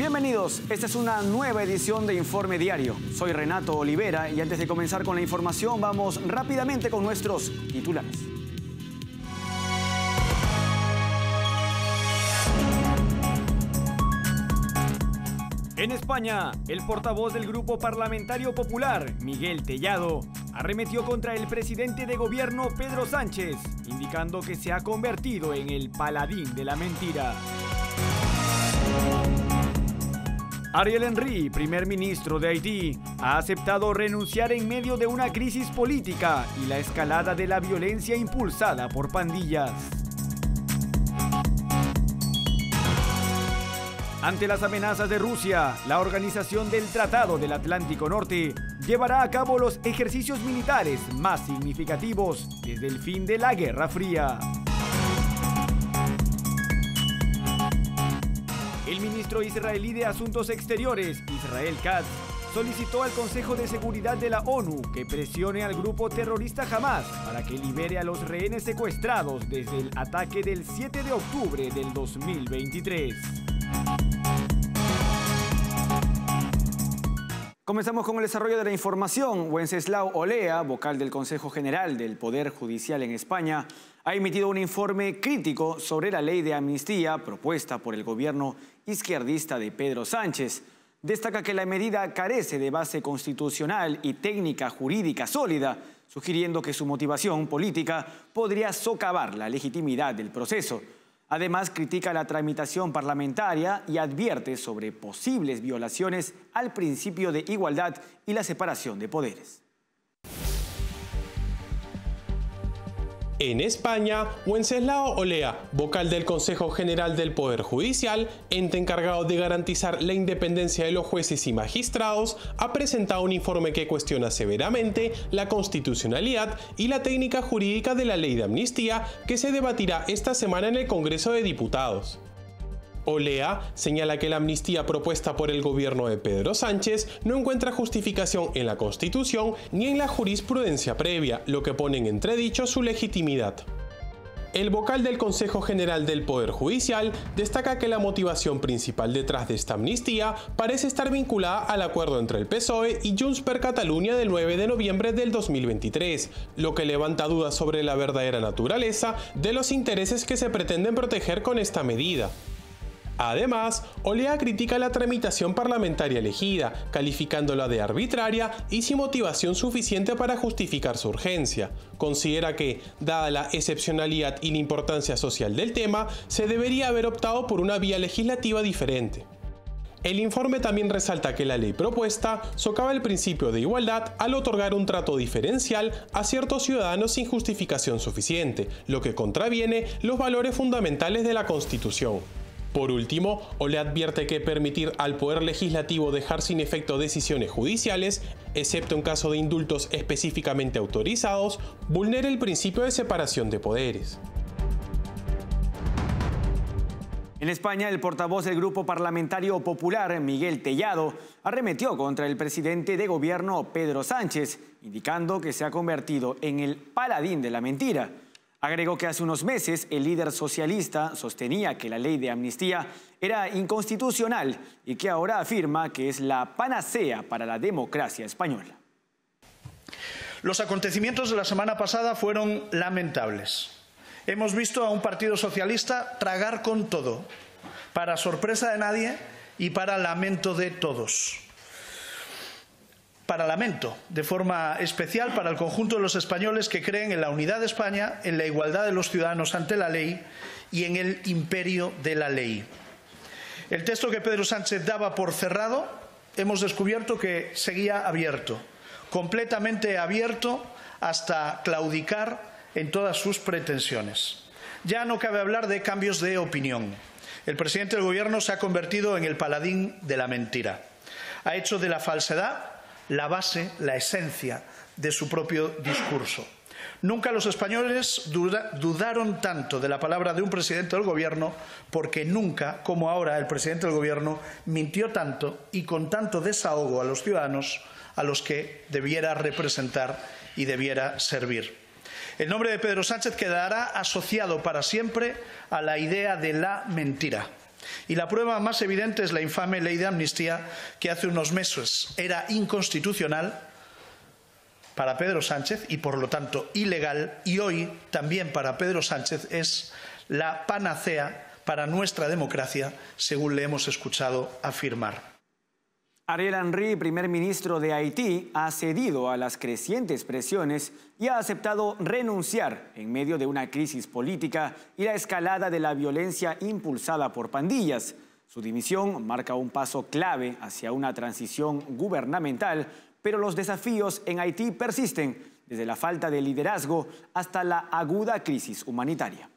Bienvenidos, esta es una nueva edición de Informe Diario. Soy Renato Olivera y antes de comenzar con la información vamos rápidamente con nuestros titulares. En España, el portavoz del Grupo Parlamentario Popular, Miguel Tellado, arremetió contra el presidente de gobierno Pedro Sánchez, indicando que se ha convertido en el paladín de la mentira. Ariel Henry, primer ministro de Haití, ha aceptado renunciar en medio de una crisis política y la escalada de la violencia impulsada por pandillas. Ante las amenazas de Rusia, la Organización del Tratado del Atlántico Norte llevará a cabo los ejercicios militares más significativos desde el fin de la Guerra Fría. El ministro israelí de Asuntos Exteriores, Israel Katz, solicitó al Consejo de Seguridad de la ONU que presione al grupo terrorista Hamas para que libere a los rehenes secuestrados desde el ataque del 7 de octubre del 2023. Comenzamos con el desarrollo de la información. Wenceslao Olea, vocal del Consejo General del Poder Judicial en España, ha emitido un informe crítico sobre la ley de amnistía propuesta por el gobierno izquierdista de Pedro Sánchez. Destaca que la medida carece de base constitucional y técnica jurídica sólida, sugiriendo que su motivación política podría socavar la legitimidad del proceso. Además, critica la tramitación parlamentaria y advierte sobre posibles violaciones al principio de igualdad y la separación de poderes. En España, Wenceslao Olea, vocal del Consejo General del Poder Judicial, ente encargado de garantizar la independencia de los jueces y magistrados, ha presentado un informe que cuestiona severamente la constitucionalidad y la técnica jurídica de la ley de amnistía que se debatirá esta semana en el Congreso de Diputados. Olea señala que la amnistía propuesta por el gobierno de Pedro Sánchez no encuentra justificación en la Constitución ni en la jurisprudencia previa, lo que pone en entredicho su legitimidad. El vocal del Consejo General del Poder Judicial destaca que la motivación principal detrás de esta amnistía parece estar vinculada al acuerdo entre el PSOE y Junts per Catalunya del 9 de noviembre del 2023, lo que levanta dudas sobre la verdadera naturaleza de los intereses que se pretenden proteger con esta medida. Además, Olea critica la tramitación parlamentaria elegida, calificándola de arbitraria y sin motivación suficiente para justificar su urgencia. Considera que, dada la excepcionalidad y la importancia social del tema, se debería haber optado por una vía legislativa diferente. El informe también resalta que la ley propuesta socava el principio de igualdad al otorgar un trato diferencial a ciertos ciudadanos sin justificación suficiente, lo que contraviene los valores fundamentales de la Constitución. Por último, Olea advierte que permitir al Poder Legislativo dejar sin efecto decisiones judiciales, excepto en caso de indultos específicamente autorizados, vulnera el principio de separación de poderes. En España, el portavoz del Grupo Parlamentario Popular, Miguel Tellado, arremetió contra el presidente de gobierno Pedro Sánchez, indicando que se ha convertido en el paladín de la mentira. Agregó que hace unos meses el líder socialista sostenía que la ley de amnistía era inconstitucional y que ahora afirma que es la panacea para la democracia española. Los acontecimientos de la semana pasada fueron lamentables. Hemos visto a un partido socialista tragar con todo, para sorpresa de nadie y para lamento de todos. Para lamento, de forma especial, para el conjunto de los españoles que creen en la unidad de España, en la igualdad de los ciudadanos ante la ley y en el imperio de la ley. El texto que Pedro Sánchez daba por cerrado, hemos descubierto que seguía abierto, completamente abierto hasta claudicar en todas sus pretensiones. Ya no cabe hablar de cambios de opinión. El presidente del gobierno se ha convertido en el paladín de la mentira. Ha hecho de la falsedad la base, la esencia de su propio discurso. Nunca los españoles dudaron tanto de la palabra de un presidente del gobierno, porque nunca, como ahora, el presidente del gobierno mintió tanto y con tanto desahogo a los ciudadanos a los que debiera representar y debiera servir. El nombre de Pedro Sánchez quedará asociado para siempre a la idea de la mentira. Y la prueba más evidente es la infame ley de amnistía que hace unos meses era inconstitucional para Pedro Sánchez y por lo tanto ilegal, y hoy también para Pedro Sánchez es la panacea para nuestra democracia, según le hemos escuchado afirmar. Ariel Henry, primer ministro de Haití, ha cedido a las crecientes presiones y ha aceptado renunciar en medio de una crisis política y la escalada de la violencia impulsada por pandillas. Su dimisión marca un paso clave hacia una transición gubernamental, pero los desafíos en Haití persisten, desde la falta de liderazgo hasta la aguda crisis humanitaria.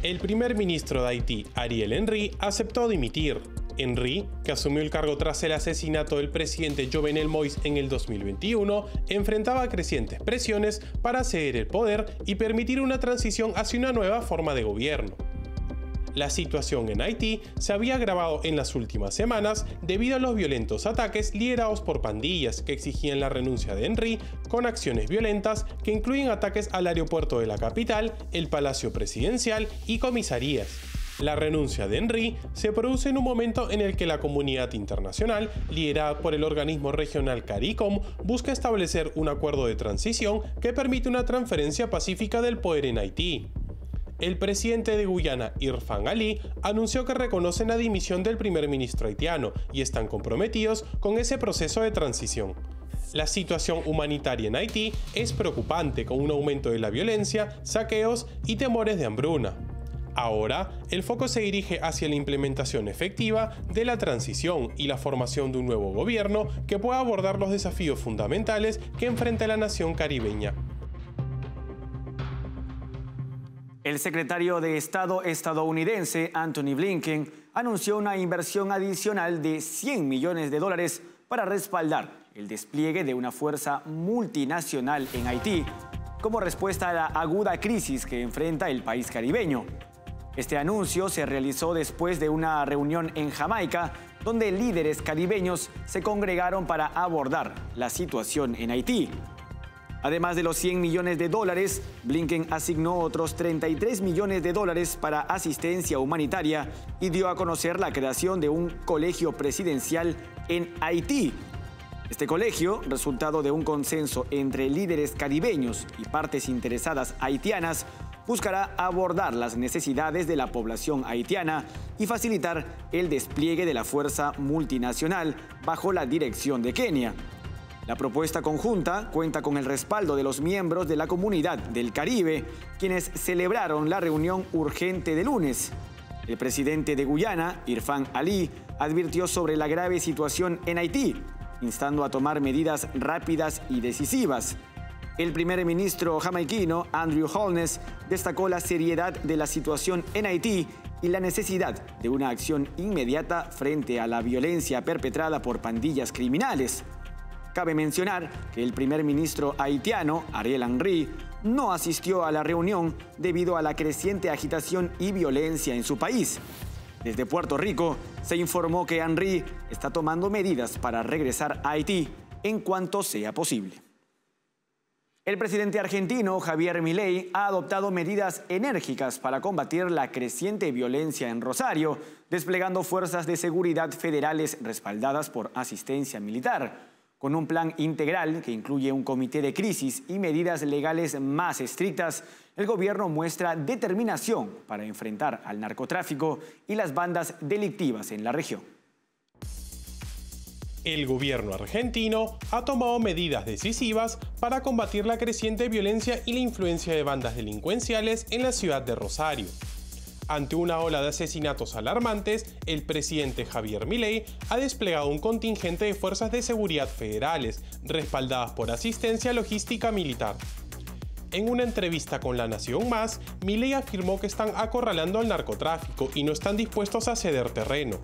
El primer ministro de Haití, Ariel Henry, aceptó dimitir. Henry, que asumió el cargo tras el asesinato del presidente Jovenel Moïse en el 2021, enfrentaba crecientes presiones para ceder el poder y permitir una transición hacia una nueva forma de gobierno. La situación en Haití se había agravado en las últimas semanas debido a los violentos ataques liderados por pandillas que exigían la renuncia de Henry, con acciones violentas que incluyen ataques al aeropuerto de la capital, el Palacio Presidencial y comisarías. La renuncia de Henry se produce en un momento en el que la comunidad internacional, liderada por el organismo regional CARICOM, busca establecer un acuerdo de transición que permite una transferencia pacífica del poder en Haití. El presidente de Guyana, Irfan Ali, anunció que reconocen la dimisión del primer ministro haitiano y están comprometidos con ese proceso de transición. La situación humanitaria en Haití es preocupante, con un aumento de la violencia, saqueos y temores de hambruna. Ahora, el foco se dirige hacia la implementación efectiva de la transición y la formación de un nuevo gobierno que pueda abordar los desafíos fundamentales que enfrenta la nación caribeña. El secretario de Estado estadounidense, Antony Blinken, anunció una inversión adicional de $100 millones para respaldar el despliegue de una fuerza multinacional en Haití, como respuesta a la aguda crisis que enfrenta el país caribeño. Este anuncio se realizó después de una reunión en Jamaica, donde líderes caribeños se congregaron para abordar la situación en Haití. Además de los $100 millones, Blinken asignó otros $33 millones para asistencia humanitaria y dio a conocer la creación de un colegio presidencial en Haití. Este colegio, resultado de un consenso entre líderes caribeños y partes interesadas haitianas, buscará abordar las necesidades de la población haitiana y facilitar el despliegue de la fuerza multinacional bajo la dirección de Kenia. La propuesta conjunta cuenta con el respaldo de los miembros de la Comunidad del Caribe, quienes celebraron la reunión urgente de lunes. El presidente de Guyana, Irfan Ali, advirtió sobre la grave situación en Haití, instando a tomar medidas rápidas y decisivas. El primer ministro jamaiquino, Andrew Holness, destacó la seriedad de la situación en Haití y la necesidad de una acción inmediata frente a la violencia perpetrada por pandillas criminales. Cabe mencionar que el primer ministro haitiano, Ariel Henry, no asistió a la reunión debido a la creciente agitación y violencia en su país. Desde Puerto Rico se informó que Henry está tomando medidas para regresar a Haití en cuanto sea posible. El presidente argentino, Javier Milei, ha adoptado medidas enérgicas para combatir la creciente violencia en Rosario, desplegando fuerzas de seguridad federales respaldadas por asistencia militar. Con un plan integral que incluye un comité de crisis y medidas legales más estrictas, el gobierno muestra determinación para enfrentar al narcotráfico y las bandas delictivas en la región. El gobierno argentino ha tomado medidas decisivas para combatir la creciente violencia y la influencia de bandas delincuenciales en la ciudad de Rosario. Ante una ola de asesinatos alarmantes, el presidente Javier Milei ha desplegado un contingente de fuerzas de seguridad federales, respaldadas por asistencia logística militar. En una entrevista con La Nación Más, Milei afirmó que están acorralando al narcotráfico y no están dispuestos a ceder terreno.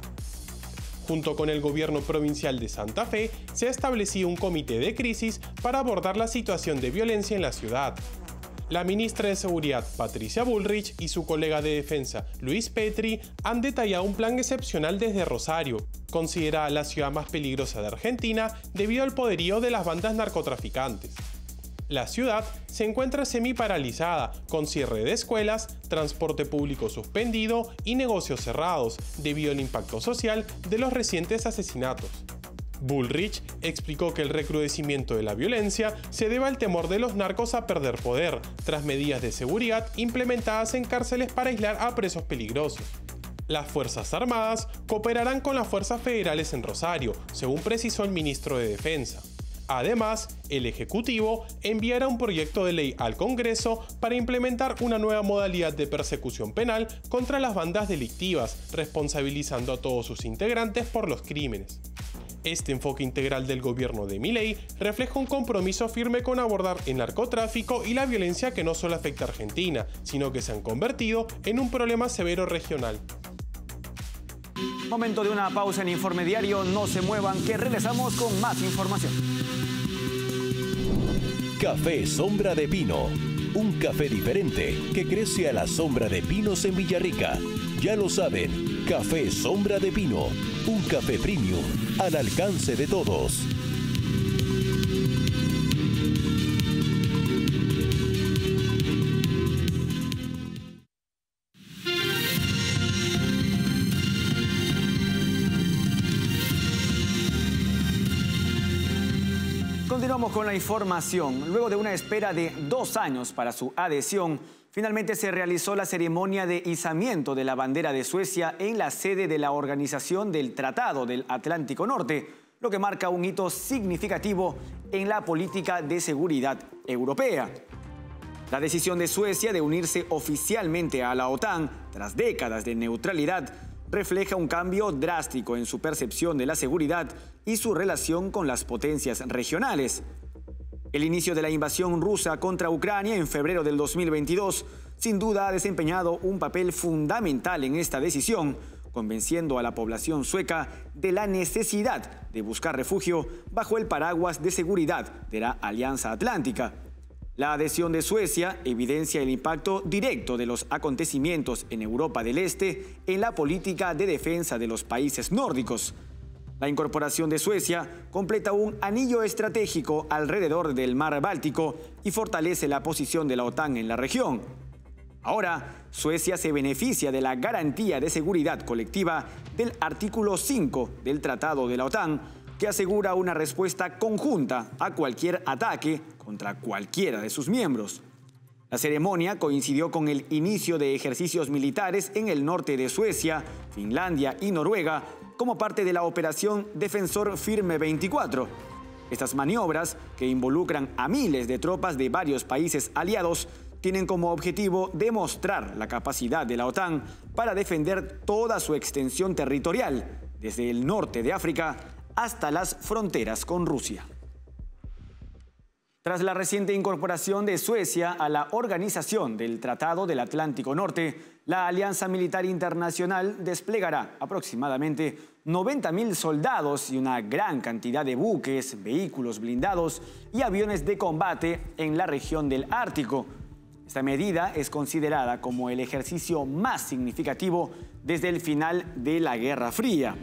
Junto con el gobierno provincial de Santa Fe, se ha establecido un comité de crisis para abordar la situación de violencia en la ciudad. La ministra de Seguridad, Patricia Bullrich, y su colega de Defensa, Luis Petri, han detallado un plan excepcional desde Rosario, considerada la ciudad más peligrosa de Argentina debido al poderío de las bandas narcotraficantes. La ciudad se encuentra semi-paralizada, con cierre de escuelas, transporte público suspendido y negocios cerrados, debido al impacto social de los recientes asesinatos. Bullrich explicó que el recrudecimiento de la violencia se debe al temor de los narcos a perder poder, tras medidas de seguridad implementadas en cárceles para aislar a presos peligrosos. Las Fuerzas Armadas cooperarán con las fuerzas federales en Rosario, según precisó el ministro de Defensa. Además, el Ejecutivo enviará un proyecto de ley al Congreso para implementar una nueva modalidad de persecución penal contra las bandas delictivas, responsabilizando a todos sus integrantes por los crímenes. Este enfoque integral del gobierno de Milei refleja un compromiso firme con abordar el narcotráfico y la violencia que no solo afecta a Argentina, sino que se han convertido en un problema severo regional. Momento de una pausa en Informe Diario. No se muevan, que regresamos con más información. Café Sombra de Pino. Un café diferente que crece a la sombra de pinos en Villarrica. Ya lo saben, Café Sombra de Pino. Un café premium al alcance de todos. Continuamos con la información. Luego de una espera de 2 años para su adhesión, finalmente se realizó la ceremonia de izamiento de la bandera de Suecia en la sede de la Organización del Tratado del Atlántico Norte, lo que marca un hito significativo en la política de seguridad europea. La decisión de Suecia de unirse oficialmente a la OTAN, tras décadas de neutralidad, refleja un cambio drástico en su percepción de la seguridad y su relación con las potencias regionales. El inicio de la invasión rusa contra Ucrania en febrero del 2022 sin duda ha desempeñado un papel fundamental en esta decisión, convenciendo a la población sueca de la necesidad de buscar refugio bajo el paraguas de seguridad de la Alianza Atlántica. La adhesión de Suecia evidencia el impacto directo de los acontecimientos en Europa del Este en la política de defensa de los países nórdicos. La incorporación de Suecia completa un anillo estratégico alrededor del mar Báltico y fortalece la posición de la OTAN en la región. Ahora, Suecia se beneficia de la garantía de seguridad colectiva del artículo 5 del Tratado de la OTAN, que asegura una respuesta conjunta a cualquier ataque contra cualquiera de sus miembros. La ceremonia coincidió con el inicio de ejercicios militares en el norte de Suecia, Finlandia y Noruega como parte de la Operación Defensor Firme 24. Estas maniobras, que involucran a miles de tropas de varios países aliados, tienen como objetivo demostrar la capacidad de la OTAN para defender toda su extensión territorial, desde el norte de África hasta las fronteras con Rusia. Tras la reciente incorporación de Suecia a la Organización del Tratado del Atlántico Norte, la Alianza Militar Internacional desplegará aproximadamente 90.000 soldados y una gran cantidad de buques, vehículos blindados y aviones de combate en la región del Ártico. Esta medida es considerada como el ejercicio más significativo desde el final de la Guerra Fría.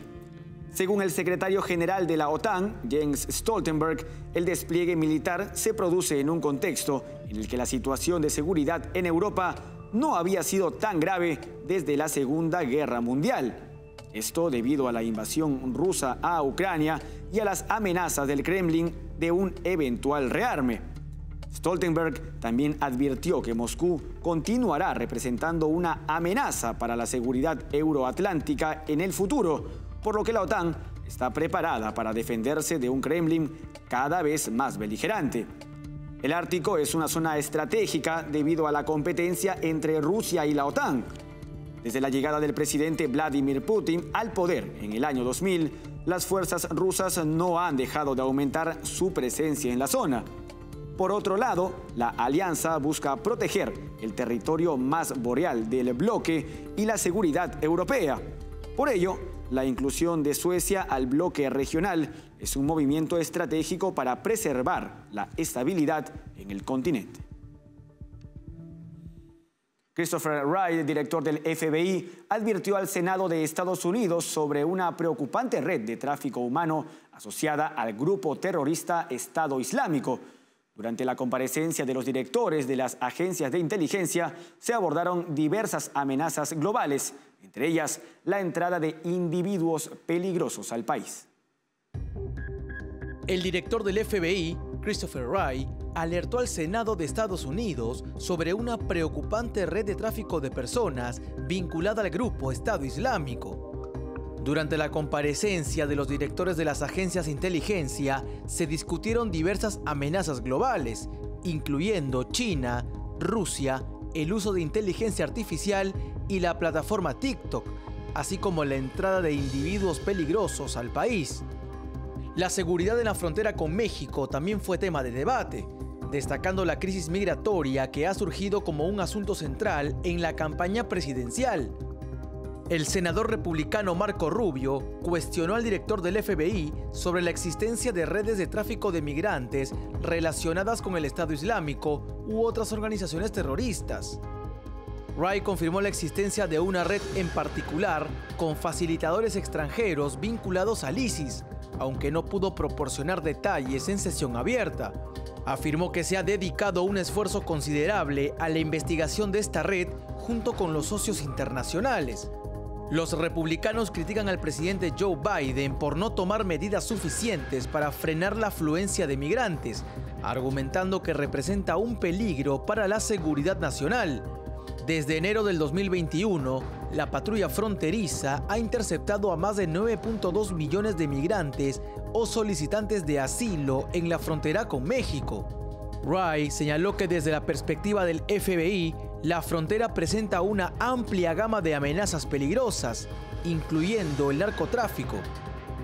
Según el secretario general de la OTAN, Jens Stoltenberg, el despliegue militar se produce en un contexto en el que la situación de seguridad en Europa no había sido tan grave desde la Segunda Guerra Mundial. Esto debido a la invasión rusa a Ucrania y a las amenazas del Kremlin de un eventual rearme. Stoltenberg también advirtió que Moscú continuará representando una amenaza para la seguridad euroatlántica en el futuro, por lo que la OTAN está preparada para defenderse de un Kremlin cada vez más beligerante. El Ártico es una zona estratégica debido a la competencia entre Rusia y la OTAN. Desde la llegada del presidente Vladimir Putin al poder en el año 2000, las fuerzas rusas no han dejado de aumentar su presencia en la zona. Por otro lado, la alianza busca proteger el territorio más boreal del bloque y la seguridad europea. Por ello, la inclusión de Suecia al bloque regional es un movimiento estratégico para preservar la estabilidad en el continente. Christopher Wright, director del FBI, advirtió al Senado de Estados Unidos sobre una preocupante red de tráfico humano asociada al grupo terrorista Estado Islámico. Durante la comparecencia de los directores de las agencias de inteligencia se abordaron diversas amenazas globales, entre ellas la entrada de individuos peligrosos al país. El director del FBI, Christopher Wray, alertó al Senado de Estados Unidos sobre una preocupante red de tráfico de personas vinculada al grupo Estado Islámico. Durante la comparecencia de los directores de las agencias de inteligencia, se discutieron diversas amenazas globales, incluyendo China, Rusia, el uso de inteligencia artificial y la plataforma TikTok, así como la entrada de individuos peligrosos al país. La seguridad en la frontera con México también fue tema de debate, destacando la crisis migratoria que ha surgido como un asunto central en la campaña presidencial. El senador republicano Marco Rubio cuestionó al director del FBI sobre la existencia de redes de tráfico de migrantes relacionadas con el Estado Islámico u otras organizaciones terroristas. Wray confirmó la existencia de una red en particular con facilitadores extranjeros vinculados al ISIS, aunque no pudo proporcionar detalles en sesión abierta. Afirmó que se ha dedicado un esfuerzo considerable a la investigación de esta red junto con los socios internacionales. Los republicanos critican al presidente Joe Biden por no tomar medidas suficientes para frenar la afluencia de migrantes, argumentando que representa un peligro para la seguridad nacional. Desde enero del 2021, la patrulla fronteriza ha interceptado a más de 9.2 millones de migrantes o solicitantes de asilo en la frontera con México. Wray señaló que desde la perspectiva del FBI, la frontera presenta una amplia gama de amenazas peligrosas, incluyendo el narcotráfico.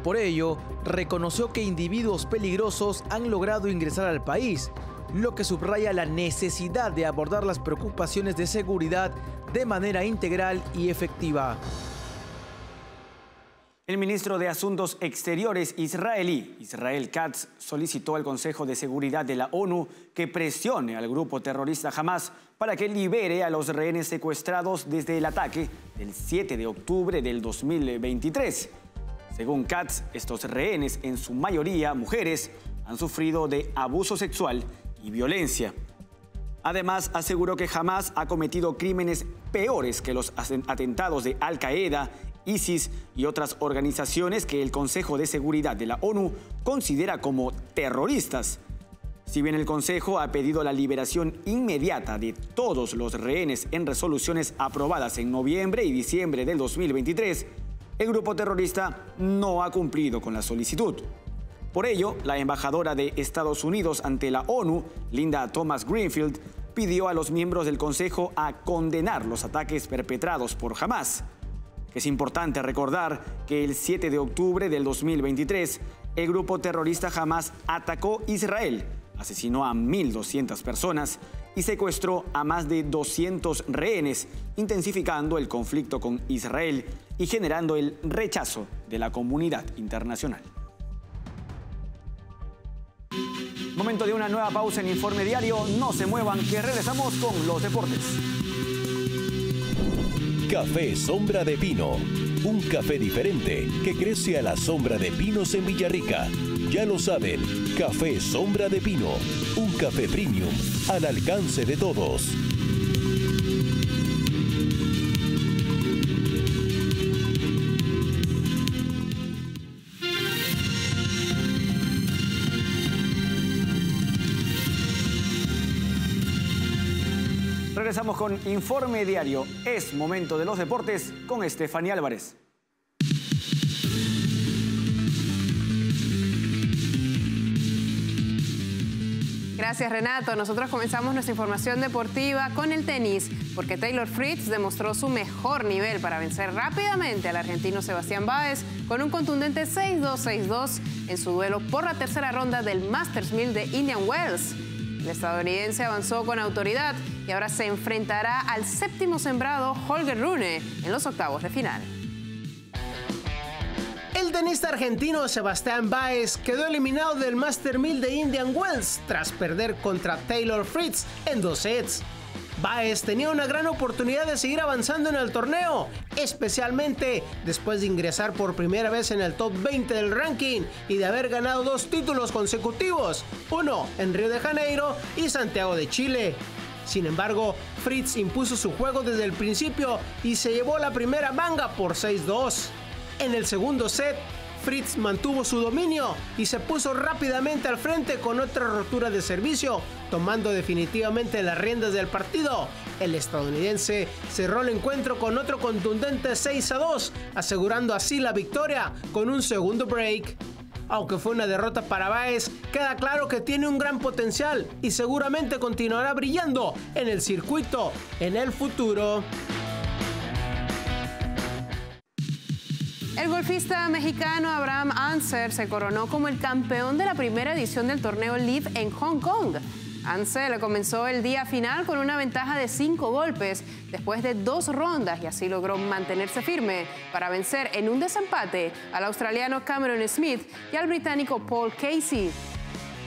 Por ello, reconoció que individuos peligrosos han logrado ingresar al país, lo que subraya la necesidad de abordar las preocupaciones de seguridad de manera integral y efectiva. El ministro de Asuntos Exteriores israelí, Israel Katz, solicitó al Consejo de Seguridad de la ONU que presione al grupo terrorista Hamas para que libere a los rehenes secuestrados desde el ataque del 7 de octubre del 2023. Según Katz, estos rehenes, en su mayoría mujeres, han sufrido de abuso sexual y violencia. Además, aseguró que Hamas ha cometido crímenes peores que los atentados de Al-Qaeda, ISIS y otras organizaciones que el Consejo de Seguridad de la ONU considera como terroristas. Si bien el Consejo ha pedido la liberación inmediata de todos los rehenes en resoluciones aprobadas en noviembre y diciembre del 2023, el grupo terrorista no ha cumplido con la solicitud. Por ello, la embajadora de Estados Unidos ante la ONU, Linda Thomas-Greenfield, pidió a los miembros del Consejo a condenar los ataques perpetrados por Hamas. Es importante recordar que el 7 de octubre del 2023, el grupo terrorista Hamas atacó Israel, asesinó a 1.200 personas y secuestró a más de 200 rehenes, intensificando el conflicto con Israel y generando el rechazo de la comunidad internacional. Momento de una nueva pausa en Informe Diario. No se muevan, que regresamos con los deportes. Café Sombra de Pino, un café diferente que crece a la sombra de pinos en Villarrica. Ya lo saben, Café Sombra de Pino, un café premium al alcance de todos. Regresamos con Informe Diario. Es momento de los deportes con Estefanía Álvarez. Gracias, Renato. Nosotros comenzamos nuestra información deportiva con el tenis, porque Taylor Fritz demostró su mejor nivel para vencer rápidamente al argentino Sebastián Báez con un contundente 6-2, 6-2 en su duelo por la tercera ronda del Masters 1000 de Indian Wells. El estadounidense avanzó con autoridad y ahora se enfrentará al séptimo sembrado Holger Rune en los octavos de final. El tenista argentino Sebastián Báez quedó eliminado del Masters 1000 de Indian Wells tras perder contra Taylor Fritz en 2 sets. Báez tenía una gran oportunidad de seguir avanzando en el torneo, especialmente después de ingresar por primera vez en el top 20 del ranking y de haber ganado 2 títulos consecutivos, uno en Río de Janeiro y Santiago de Chile. Sin embargo, Fritz impuso su juego desde el principio y se llevó la primera manga por 6-2. En el segundo set, Fritz mantuvo su dominio y se puso rápidamente al frente con otra rotura de servicio, tomando definitivamente las riendas del partido. El estadounidense cerró el encuentro con otro contundente 6-2, asegurando así la victoria con un segundo break. Aunque fue una derrota para Báez, queda claro que tiene un gran potencial y seguramente continuará brillando en el circuito en el futuro. El golfista mexicano Abraham Ancer se coronó como el campeón de la primera edición del torneo LIV en Hong Kong. Ancer comenzó el día final con una ventaja de 5 golpes después de 2 rondas y así logró mantenerse firme para vencer en un desempate al australiano Cameron Smith y al británico Paul Casey.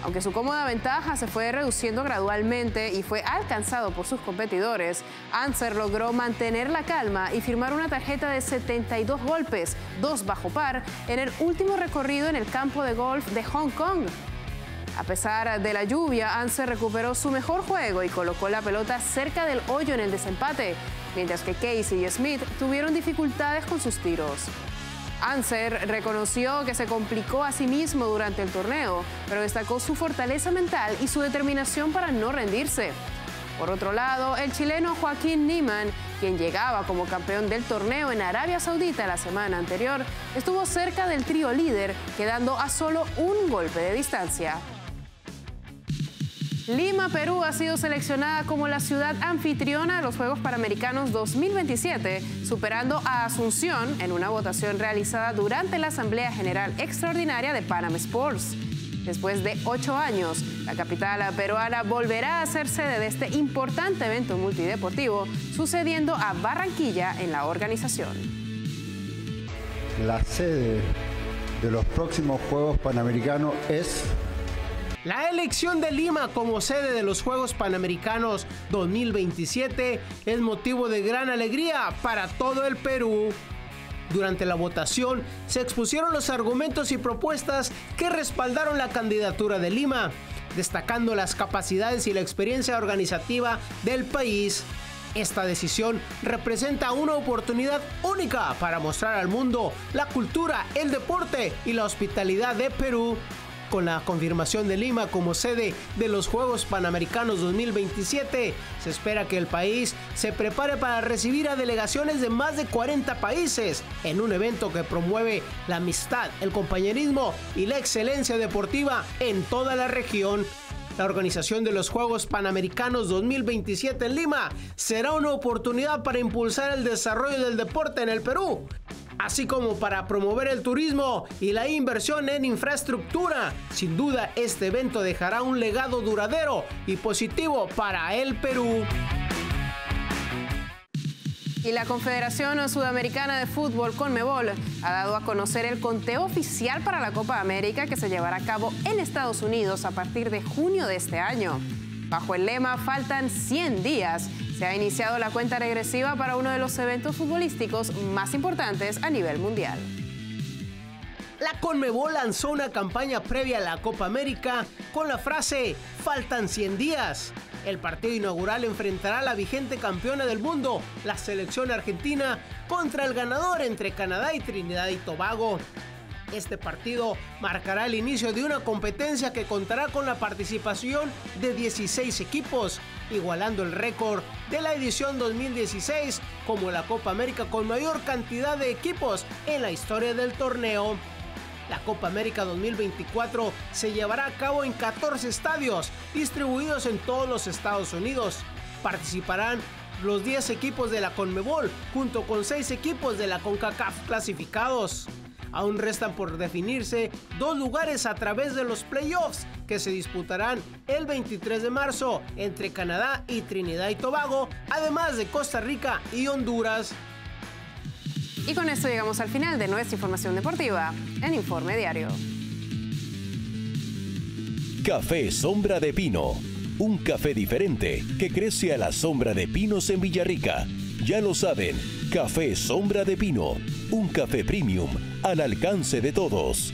Aunque su cómoda ventaja se fue reduciendo gradualmente y fue alcanzado por sus competidores, Ancer logró mantener la calma y firmar una tarjeta de 72 golpes, 2 bajo par, en el último recorrido en el campo de golf de Hong Kong. A pesar de la lluvia, Ancer recuperó su mejor juego y colocó la pelota cerca del hoyo en el desempate, mientras que Casey y Smith tuvieron dificultades con sus tiros. Ancer reconoció que se complicó a sí mismo durante el torneo, pero destacó su fortaleza mental y su determinación para no rendirse. Por otro lado, el chileno Joaquín Niemann, quien llegaba como campeón del torneo en Arabia Saudita la semana anterior, estuvo cerca del trío líder, quedando a solo un golpe de distancia. Lima, Perú, ha sido seleccionada como la ciudad anfitriona de los Juegos Panamericanos 2027, superando a Asunción en una votación realizada durante la Asamblea General Extraordinaria de Panam Sports. Después de 8 años, la capital peruana volverá a ser sede de este importante evento multideportivo, sucediendo a Barranquilla en la organización. La sede de los próximos Juegos Panamericanos es... La elección de Lima como sede de los Juegos Panamericanos 2027 es motivo de gran alegría para todo el Perú. Durante la votación se expusieron los argumentos y propuestas que respaldaron la candidatura de Lima, destacando las capacidades y la experiencia organizativa del país. Esta decisión representa una oportunidad única para mostrar al mundo la cultura, el deporte y la hospitalidad de Perú. Con la confirmación de Lima como sede de los Juegos Panamericanos 2027, se espera que el país se prepare para recibir a delegaciones de más de 40 países en un evento que promueve la amistad, el compañerismo y la excelencia deportiva en toda la región. La organización de los Juegos Panamericanos 2027 en Lima será una oportunidad para impulsar el desarrollo del deporte en el Perú, así como para promover el turismo y la inversión en infraestructura. Sin duda, este evento dejará un legado duradero y positivo para el Perú. Y la Confederación Sudamericana de Fútbol, Conmebol, ha dado a conocer el conteo oficial para la Copa América que se llevará a cabo en Estados Unidos a partir de junio de este año. Bajo el lema "Faltan 100 días", se ha iniciado la cuenta regresiva para uno de los eventos futbolísticos más importantes a nivel mundial. La Conmebol lanzó una campaña previa a la Copa América con la frase "Faltan 100 días". El partido inaugural enfrentará a la vigente campeona del mundo, la selección argentina, contra el ganador entre Canadá y Trinidad y Tobago. Este partido marcará el inicio de una competencia que contará con la participación de 16 equipos, igualando el récord de la edición 2016 como la Copa América con mayor cantidad de equipos en la historia del torneo. La Copa América 2024 se llevará a cabo en 14 estadios distribuidos en todos los Estados Unidos. Participarán los 10 equipos de la Conmebol junto con 6 equipos de la CONCACAF clasificados. Aún restan por definirse 2 lugares a través de los playoffs que se disputarán el 23 de marzo entre Canadá y Trinidad y Tobago, además de Costa Rica y Honduras. Y con esto llegamos al final de nuestra información deportiva en Informe Diario. Café Sombra de Pino. un café diferente que crece a la sombra de pinos en Villarrica. Ya lo saben, Café Sombra de Pino, un café premium al alcance de todos.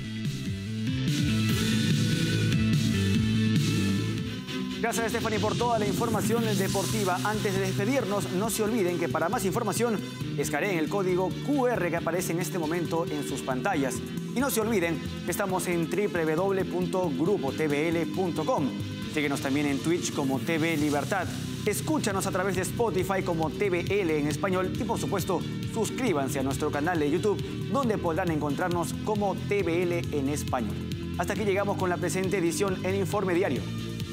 Gracias, Stephanie, por toda la información deportiva. Antes de despedirnos, no se olviden que para más información escaneen el código QR que aparece en este momento en sus pantallas. Y no se olviden que estamos en www.grupotvl.com. Síguenos también en Twitch como TV Libertad. Escúchanos a través de Spotify como TVL en español y, por supuesto, suscríbanse a nuestro canal de YouTube, donde podrán encontrarnos como TVL en español. Hasta aquí llegamos con la presente edición en Informe Diario.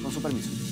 Con su permiso.